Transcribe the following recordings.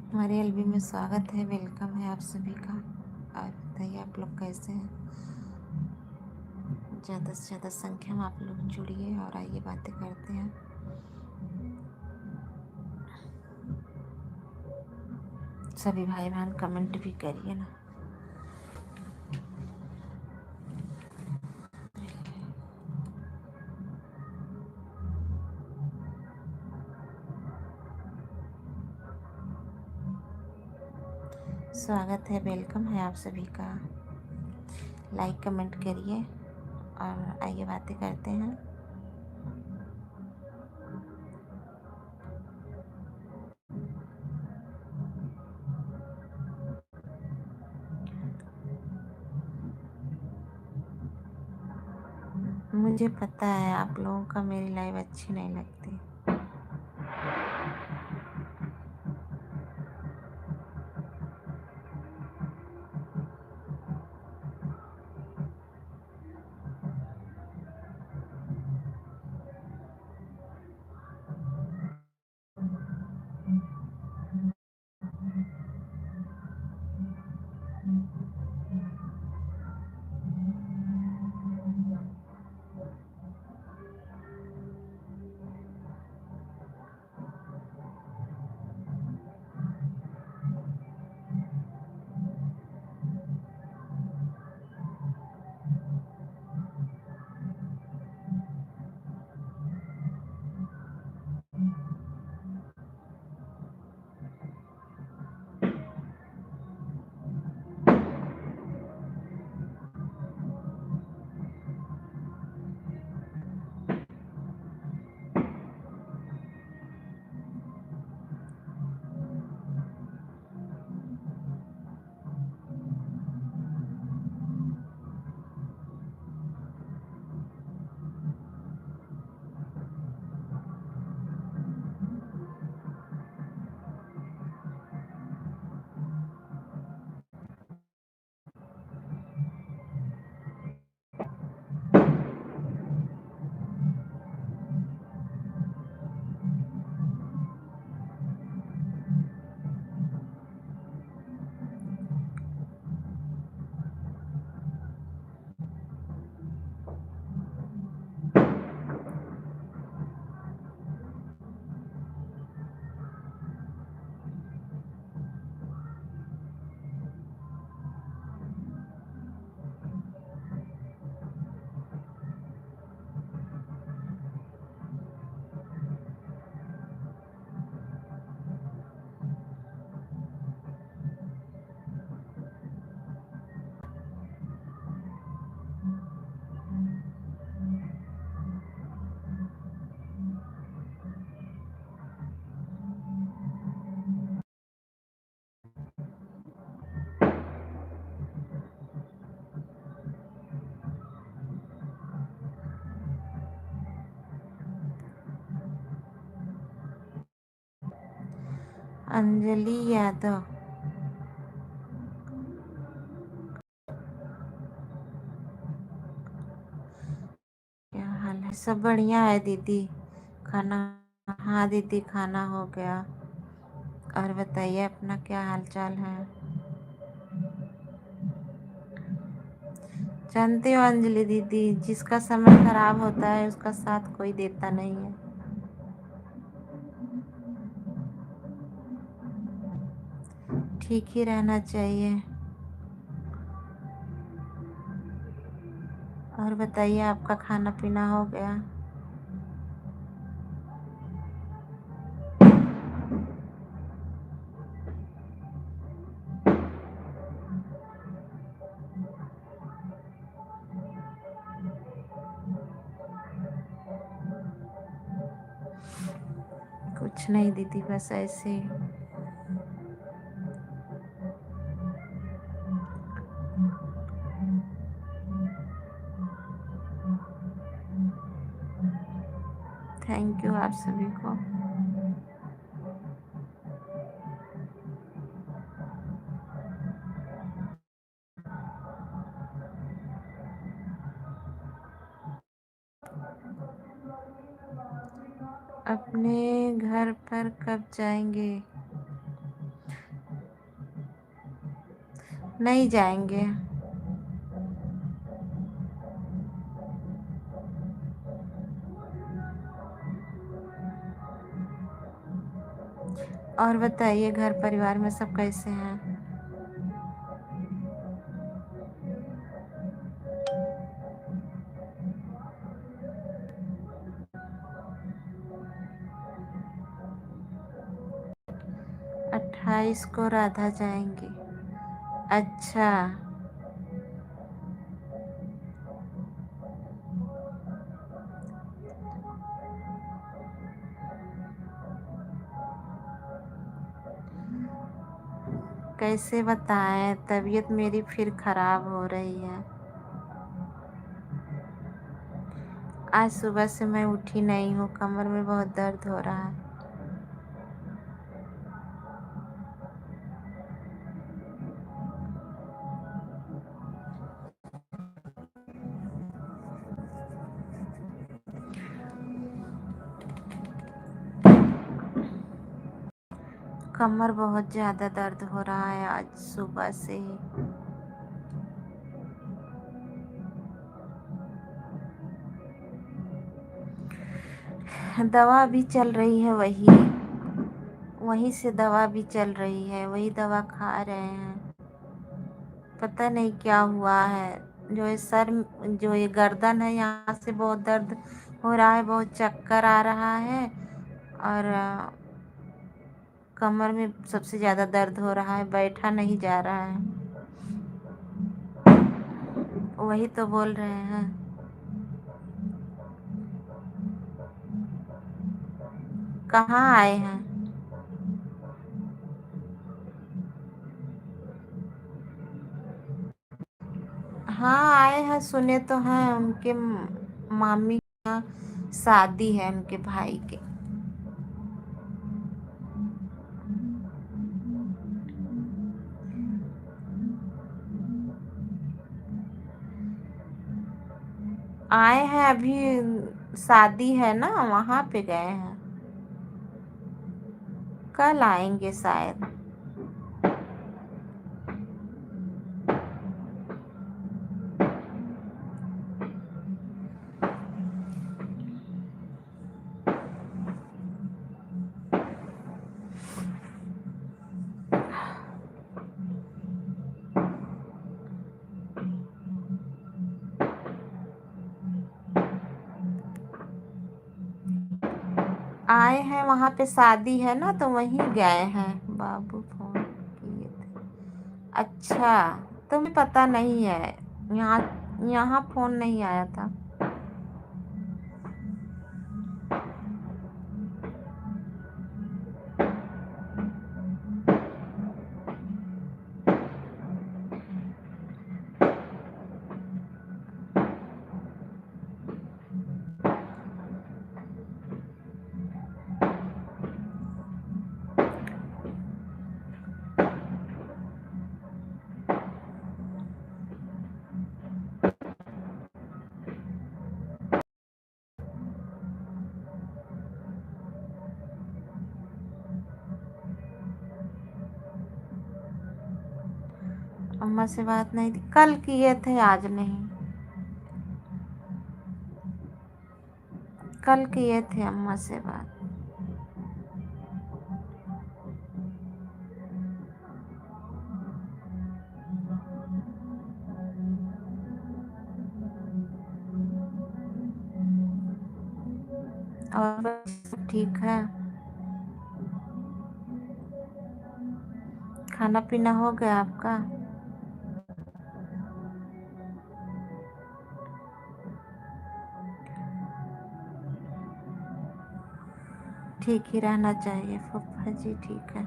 हमारे एलबी में स्वागत है, वेलकम है आप सभी का। और बताइए आप लोग कैसे हैं। ज़्यादा से ज़्यादा संख्या में आप लोग जुड़िए और आइए बातें करते हैं। सभी भाई बहन कमेंट भी करिए ना। स्वागत है, वेलकम है आप सभी का। लाइक कमेंट करिए और आइए बातें करते हैं। मुझे पता है आप लोगों का मेरी लाइव अच्छी नहीं लगती। अंजलि यादव, क्या हाल है? सब बढ़िया है दीदी। खाना, हाँ दीदी खाना हो गया। और बताइए अपना क्या हाल चाल है। जानते हो अंजलि दीदी, जिसका समय खराब होता है उसका साथ कोई देता नहीं है। ठीक ही रहना चाहिए। और बताइए आपका खाना पीना हो गया। कुछ नहीं दीदी, बस ऐसे ही। थैंक यू आप सभी को। अपने घर पर कब जाएंगे? नहीं जाएंगे। और बताइए घर परिवार में सब कैसे हैं? 28 को राधा जाएंगी। अच्छा। कैसे बताएं, तबीयत मेरी फिर खराब हो रही है। आज सुबह से मैं उठी नहीं हूँ, कमर में बहुत दर्द हो रहा है। कमर बहुत ज़्यादा दर्द हो रहा है आज सुबह से ही। दवा भी चल रही है, वहीं से दवा भी चल रही है, वही दवा खा रहे हैं। पता नहीं क्या हुआ है, जो ये सर, जो ये गर्दन है, यहाँ से बहुत दर्द हो रहा है, बहुत चक्कर आ रहा है। और कमर में सबसे ज़्यादा दर्द हो रहा है, बैठा नहीं जा रहा है। वही तो बोल रहे हैं। कहाँ आए हैं? हाँ आए हैं, सुने तो हैं, उनके मामी के यहाँ शादी है उनके भाई के। आए हैं अभी, शादी है ना, वहाँ पे गए हैं। कल आएंगे शायद। आए हैं, वहाँ पे शादी है ना, तो वहीं गए हैं। बाबू फोन किए थे। अच्छा, तुम्हें पता नहीं है? यहाँ यहाँ फोन नहीं आया था। अम्मा से बात नहीं थी, कल किए थे, आज नहीं। कल किए थे अम्मा से बात। और बस सब ठीक है। खाना पीना हो गया आपका? ठीक ही रहना चाहिए फूफा जी, ठीक है।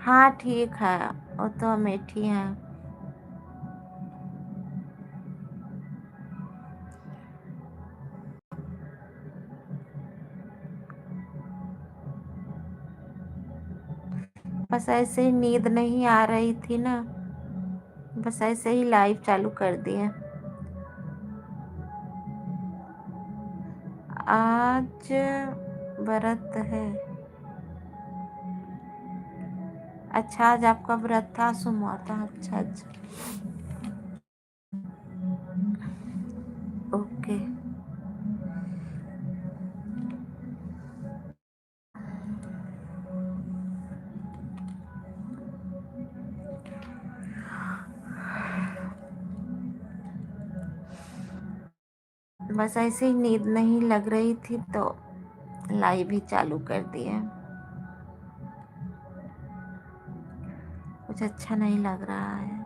हाँ ठीक है, वो तो अमेठी हैं। बस ऐसे ही नींद नहीं आ रही थी ना, बस ऐसे ही लाइव चालू कर दिए। आज व्रत है। अच्छा, आज आपका व्रत था, सोमवार था। अच्छा अच्छा, ओके। बस ऐसे ही नींद नहीं लग रही थी तो लाइव ही चालू कर दिए। कुछ अच्छा नहीं लग रहा है।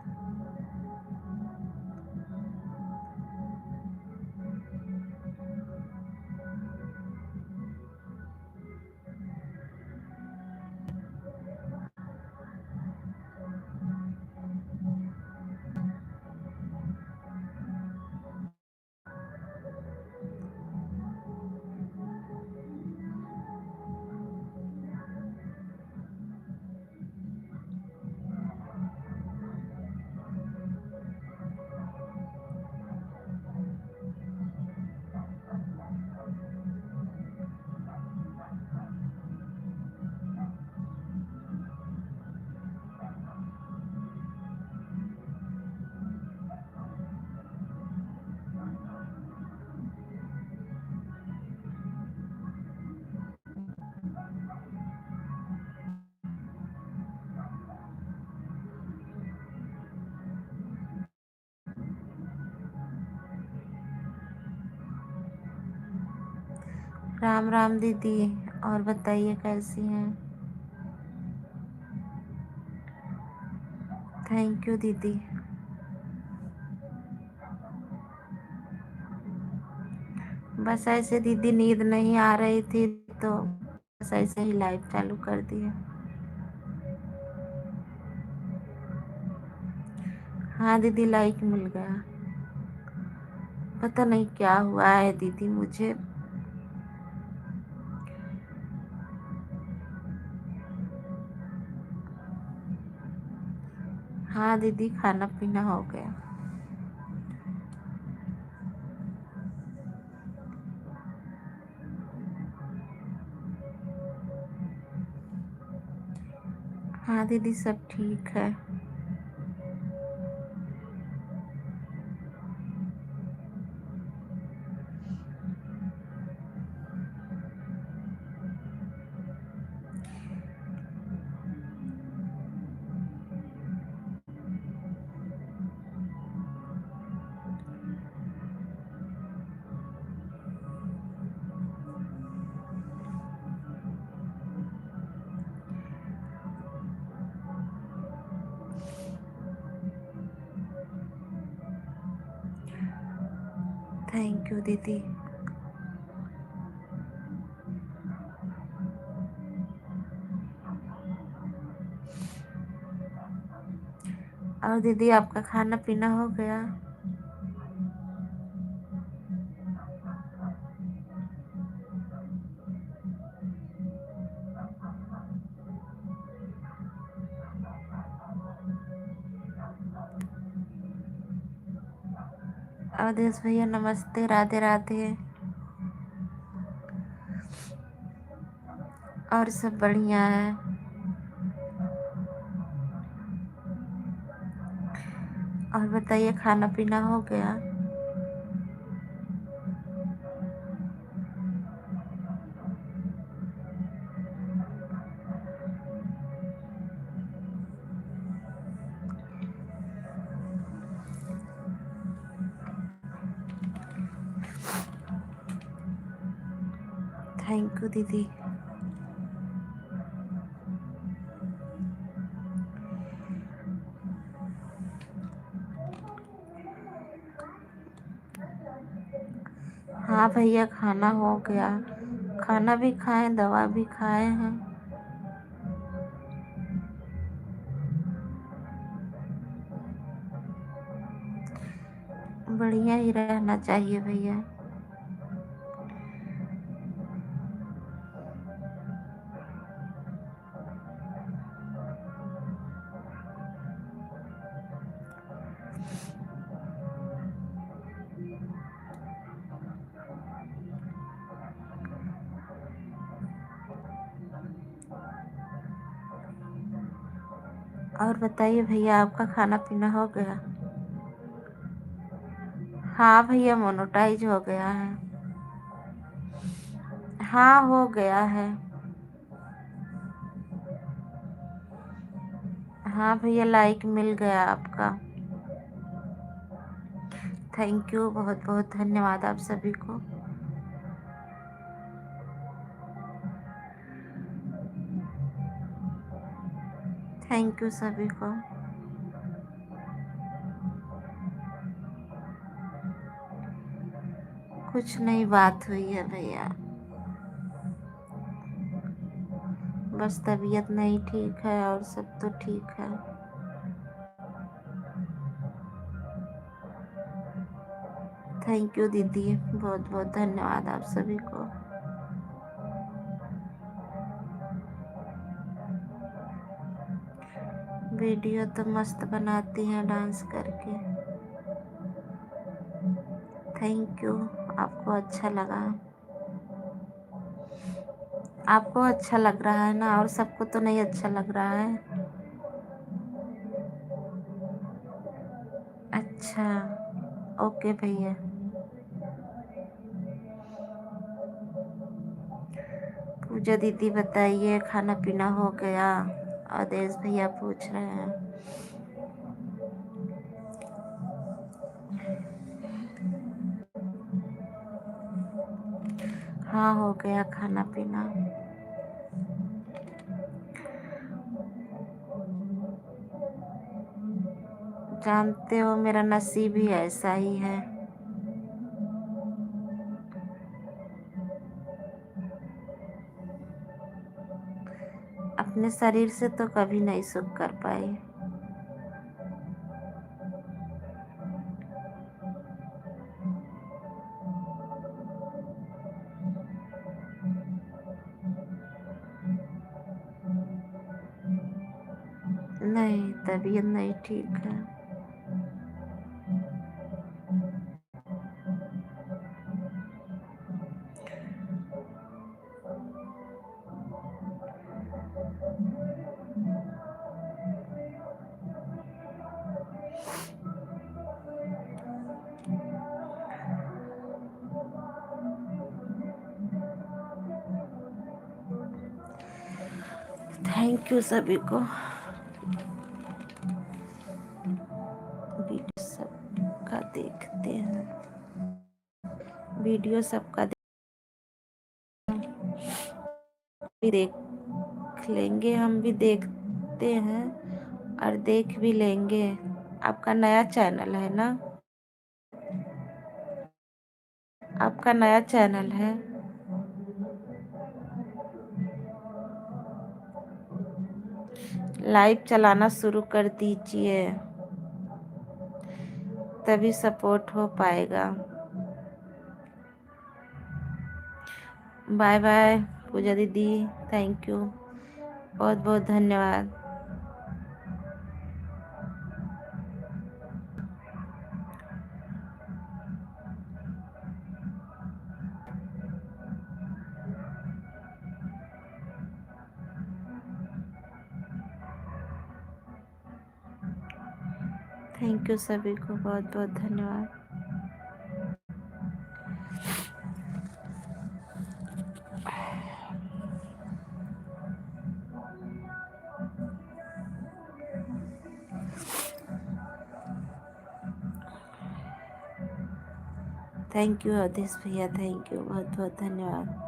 राम राम दीदी, और बताइए कैसी हैं? थैंक यू दीदी। बस ऐसे दीदी नींद नहीं आ रही थी तो बस ऐसे ही लाइव चालू कर दिए। हाँ दीदी, लाइक मिल गया। पता नहीं क्या हुआ है दीदी मुझे। हाँ दीदी, खाना पीना हो गया। हाँ दीदी, सब ठीक है। थैंक यू दीदी। और दीदी, आपका खाना पीना हो गया? अवधेश भैया नमस्ते, राधे राधे। और सब बढ़िया है। और बताइए, खाना पीना हो गया? थैंक यू दीदी। हाँ भैया, खाना हो गया। खाना भी खाए, दवा भी खाए हैं। बढ़िया ही रहना चाहिए भैया। और बताइए भैया, आपका खाना पीना हो गया? हाँ भैया, मोनेटाइज हो गया है। हाँ, हो गया है। हाँ भैया, लाइक मिल गया आपका। थैंक यू, बहुत बहुत धन्यवाद आप सभी को। थैंक यू सभी को। कुछ नहीं बात हुई है भैया, बस तबीयत नहीं ठीक है और सब तो ठीक है। थैंक यू दीदी, बहुत बहुत धन्यवाद आप सभी को। वीडियो तो मस्त बनाती हैं डांस करके। थैंक यू, आपको अच्छा लगा। आपको अच्छा लग रहा है ना, और सबको तो नहीं अच्छा लग रहा है। अच्छा, ओके भैया। पूजा दीदी बताइए, खाना पीना हो गया? आदेश भैया पूछ रहे हैं। हाँ, हो गया खाना पीना। जानते हो, मेरा नसीब ही ऐसा ही है। अपने शरीर से तो कभी नहीं सुख कर पाई। नहीं, तबीयत नहीं ठीक है। थैंक यू सभी को। वीडियो सबका देखते हैं, वीडियो सबका भी देख लेंगे, हम भी देखते हैं और देख भी लेंगे। आपका नया चैनल है ना? आपका नया चैनल है? लाइव चलाना शुरू कर दीजिए, तभी सपोर्ट हो पाएगा। बाय बाय पूजा दीदी, थैंक यू, बहुत बहुत धन्यवाद। थैंक यू सभी को, बहुत बहुत धन्यवाद। थैंक यू अवधेश भैया, थैंक यू, बहुत बहुत धन्यवाद।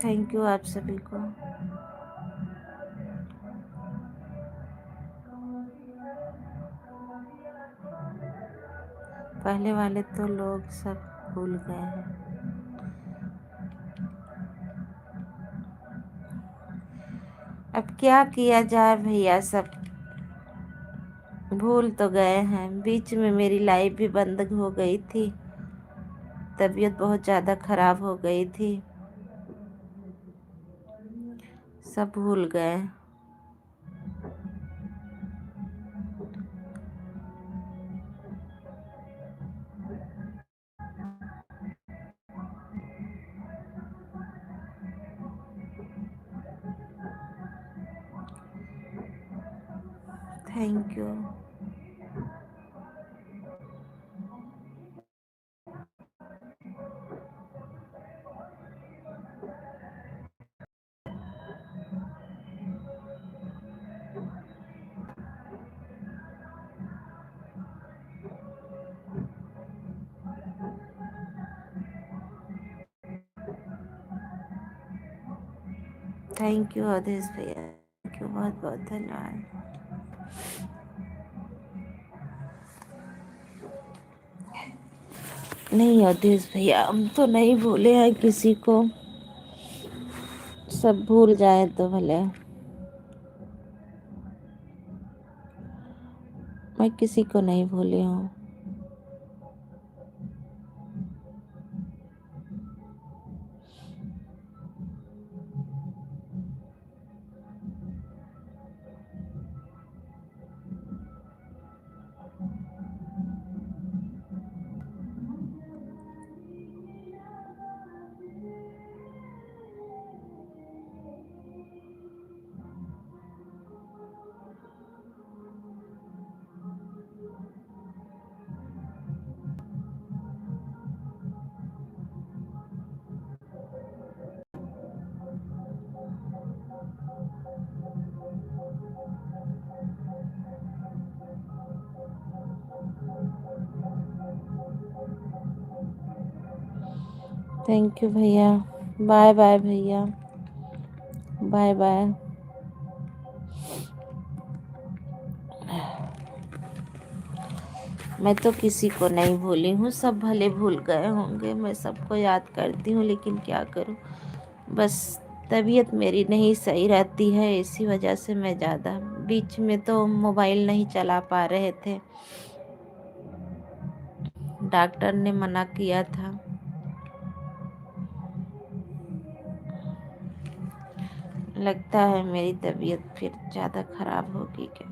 थैंक यू आप सभी को। पहले वाले तो लोग सब भूल गए हैं। अब क्या किया जाए भैया, सब भूल तो गए हैं। बीच में मेरी लाइफ भी बंद हो गई थी, तबीयत बहुत ज़्यादा खराब हो गई थी, सब भूल गए। Thank you. Thank you Avdhesh भैया, थैंक यू, बहुत बहुत धन्यवाद। नहीं अवधेश भैया, हम तो नहीं भूले हैं किसी को, सब भूल जाए तो भले, मैं किसी को नहीं भूली हूँ। थैंक यू भैया, बाय बाय भैया, बाय बाय। मैं तो किसी को नहीं भूली हूँ, सब भले भूल गए होंगे, मैं सबको याद करती हूँ, लेकिन क्या करूँ, बस तबीयत मेरी नहीं सही रहती है, इसी वजह से मैं ज़्यादा, बीच में तो मोबाइल नहीं चला पा रहे थे, डॉक्टर ने मना किया था। लगता है मेरी तबीयत फिर ज़्यादा खराब होगी क्या।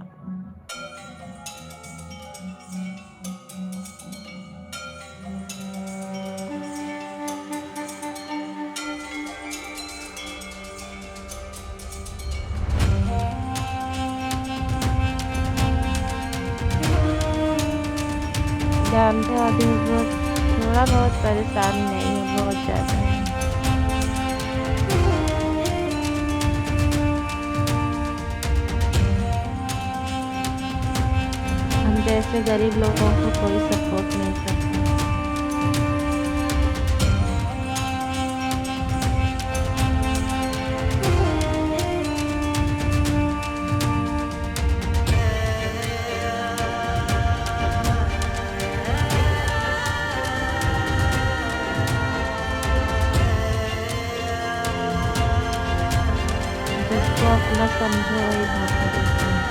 जानते हो अभी बहुत, थोड़ा बहुत परेशान नहीं हूँ, बहुत ज़्यादा है। हम जैसे गरीब लोगों को कोई सपोर्ट नहीं करता। जिसको अपना समझो वही बहुत परेशान है।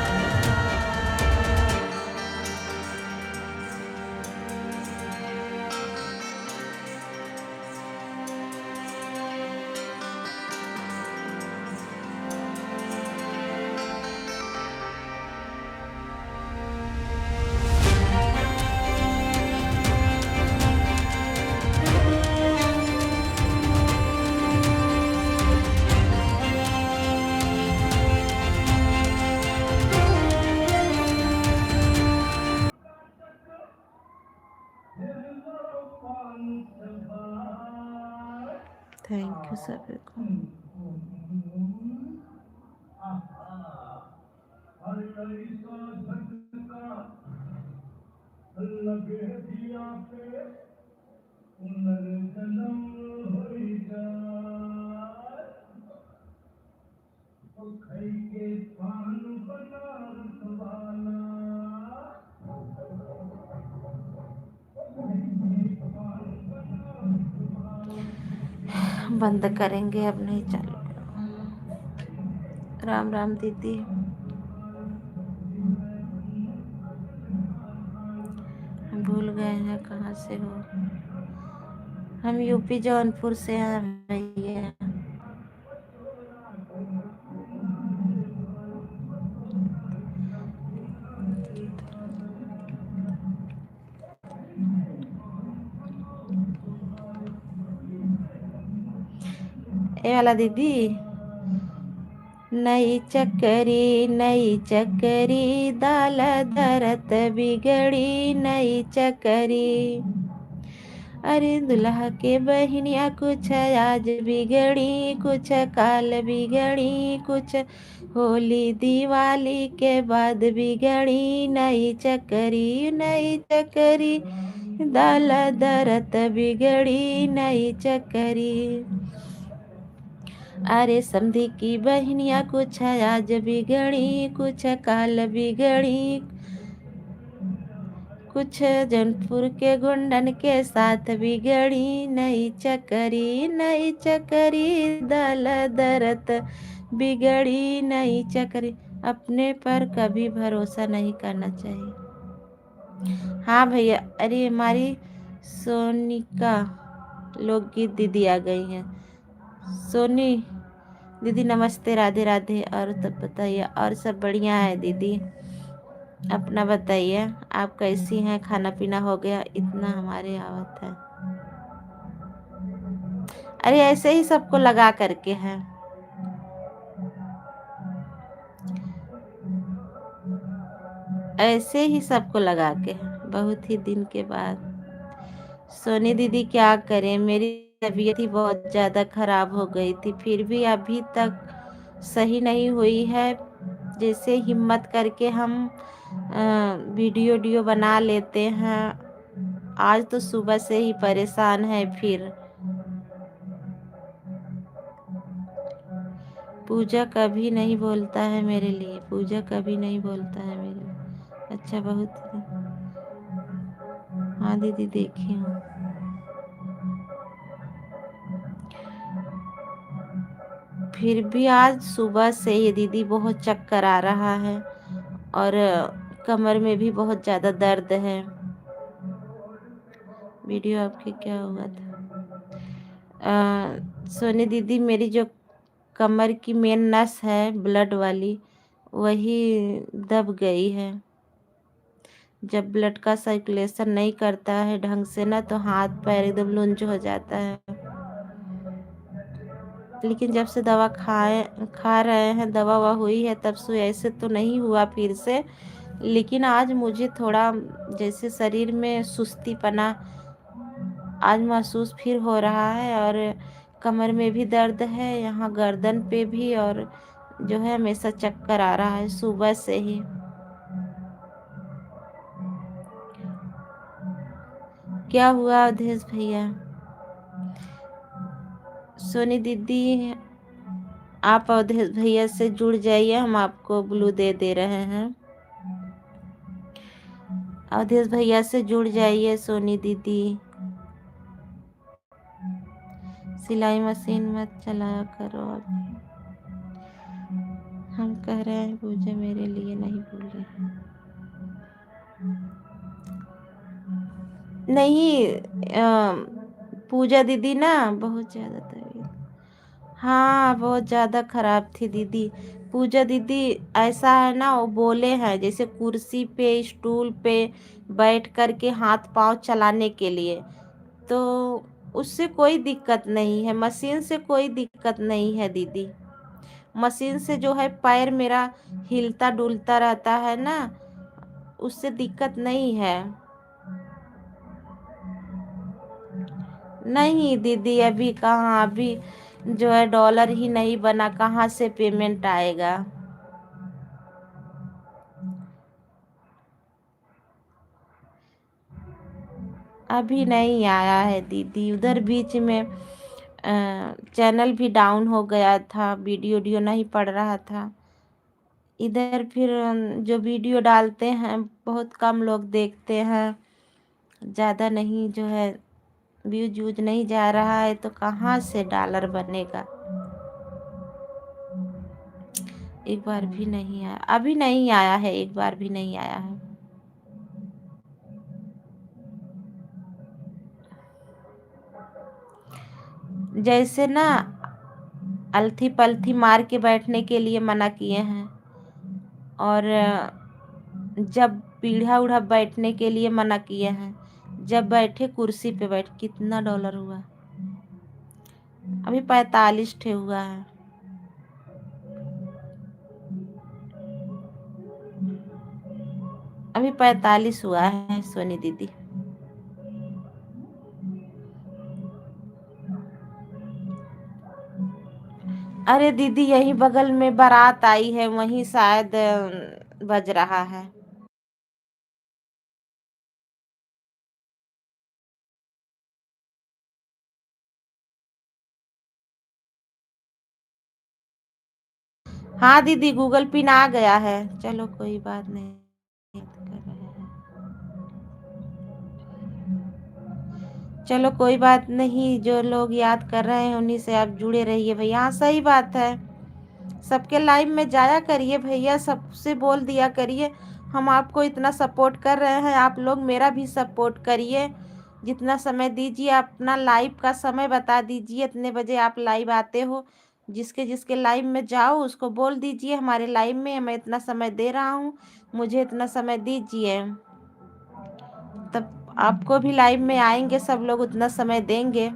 थैंक यू सभी को। बंद करेंगे, अब नहीं चालू। राम राम दीदी, भूल गए हैं कहाँ से हो। हम यूपी जौनपुर से हैं भैया। ए वाला दीदी, नई चक्करी दाल दरत बिगड़ी नई चक्करी। अरे दुल्हा के बहनिया कुछ आज बिगड़ी कुछ काल बिगड़ी कुछ होली दिवाली के बाद बिगड़ी नई चक्करी दाल दरत बिगड़ी नई चक्करी। अरे समधी की बहनिया कुछ आज बिगड़ी कुछ काल बिगड़ी कुछ जौनपुर के गुंडन के साथ बिगड़ी नई चक्करी दाल दरत बिगड़ी नई चक्करी। अपने पर कभी भरोसा नहीं करना चाहिए। हाँ भैया, अरे हमारी सोनिका लोकगीत दीदी आ गई हैं। सोनी दीदी नमस्ते, राधे राधे। और तब बताइए, और सब बढ़िया है दीदी? अपना बताइए, आप कैसी हैं? खाना पीना हो गया? इतना हमारे आवत है। अरे ऐसे ही सबको लगा करके है। ऐसे ही सबको लगा के है, बहुत ही दिन के बाद। सोनी दीदी क्या करें, मेरी तबीयत ही बहुत ज़्यादा खराब हो गई थी, फिर भी अभी तक सही नहीं हुई है। जैसे हिम्मत करके हम वीडियो बना लेते हैं। आज तो सुबह से ही परेशान है। फिर पूजा कभी नहीं बोलता है मेरे लिए, पूजा कभी नहीं बोलता है मेरे लिए। अच्छा, बहुत। हाँ दीदी देखी हूँ। फिर भी आज सुबह से ही दीदी बहुत चक्कर आ रहा है और कमर में भी बहुत ज़्यादा दर्द है। वीडियो आपकी क्या हुआ था? सोनी दीदी, मेरी जो कमर की मेन नस है ब्लड वाली, वही दब गई है। जब ब्लड का सर्कुलेशन नहीं करता है ढंग से ना, तो हाथ पैर एकदम लूंज हो जाता है। लेकिन जब से दवा खा रहे हैं, दवा ववा हुई है, तब से ऐसे तो नहीं हुआ फिर से। लेकिन आज मुझे थोड़ा जैसे शरीर में सुस्तीपना आज महसूस फिर हो रहा है, और कमर में भी दर्द है, यहाँ गर्दन पे भी, और जो है हमेशा चक्कर आ रहा है सुबह से ही। क्या हुआ अवधेश भैया? सोनी दीदी, आप अवधेश भैया से जुड़ जाइए, हम आपको ब्लू दे रहे हैं। अवधेश भैया से जुड़ जाइए सोनी दीदी। सिलाई मशीन मत चलाया करो अभी। हम कह रहे हैं पूजा मेरे लिए नहीं बोले। नहीं, पूजा दीदी ना बहुत ज़्यादा तबीयत, हाँ बहुत ज़्यादा ख़राब थी दीदी। पूजा दीदी ऐसा है ना, वो बोले हैं जैसे कुर्सी पे स्टूल पे बैठ कर के हाथ पांव चलाने के लिए, तो उससे कोई दिक्कत नहीं है, मशीन से कोई दिक्कत नहीं है दीदी। मशीन से जो है पैर मेरा हिलता डुलता रहता है ना, उससे दिक्कत नहीं है। नहीं दीदी, अभी कहाँ, अभी जो है डॉलर ही नहीं बना, कहाँ से पेमेंट आएगा? अभी नहीं आया है दीदी। उधर बीच में चैनल भी डाउन हो गया था, वीडियो नहीं पड़ रहा था। इधर फिर जो वीडियो डालते हैं बहुत कम लोग देखते हैं, ज़्यादा नहीं जो है व्यूज वूज नहीं जा रहा है, तो कहाँ से डॉलर बनेगा? एक बार भी नहीं आया, अभी नहीं आया है, एक बार भी नहीं आया है। जैसे ना अलथी पलथी मार के बैठने के लिए मना किए हैं, और जब पीढ़ा उढ़ा बैठने के लिए मना किए हैं। जब बैठे कुर्सी पे बैठ, कितना डॉलर हुआ? अभी 45 ठे हुआ है। अभी 45 हुआ है सोनी दीदी। अरे दीदी यही बगल में बारात आई है, वहीं शायद बज रहा है। हाँ दीदी गूगल पिन आ गया है। चलो कोई बात नहीं, कर रहे हैं। चलो कोई बात नहीं, जो लोग याद कर रहे हैं उन्हीं से आप जुड़े रहिए भैया। हाँ सही बात है, सबके लाइव में जाया करिए भैया, सबसे बोल दिया करिए हम आपको इतना सपोर्ट कर रहे हैं, आप लोग मेरा भी सपोर्ट करिए। जितना समय दीजिए, अपना लाइव का समय बता दीजिए, इतने बजे आप लाइव आते हो। जिसके जिसके लाइव में जाओ उसको बोल दीजिए हमारे लाइव में मैं इतना समय दे रहा हूँ, मुझे इतना समय दीजिए। तब आपको भी लाइव में आएंगे सब लोग, उतना समय देंगे।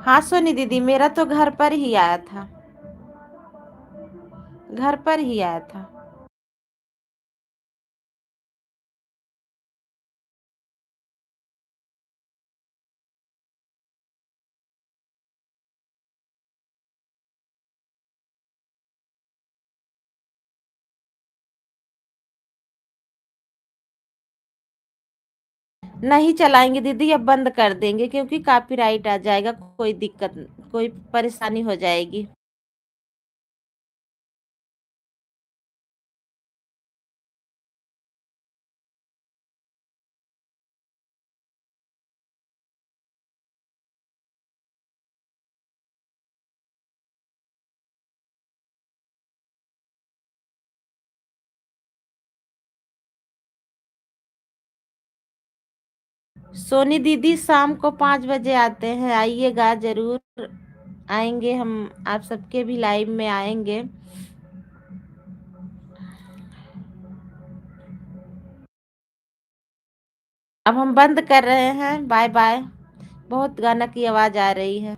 हाँ सोनी दीदी, मेरा तो घर पर ही आया था, घर पर ही आया था। नहीं चलाएंगे दीदी, अब बंद कर देंगे क्योंकि कॉपीराइट आ जाएगा, कोई दिक्कत, कोई परेशानी हो जाएगी। सोनी दीदी शाम को 5 बजे आते हैं, आइएगा जरूर। आएंगे हम, आप सबके भी लाइव में आएंगे। अब हम बंद कर रहे हैं, बाय बाय। बहुत गाना की आवाज आ रही है।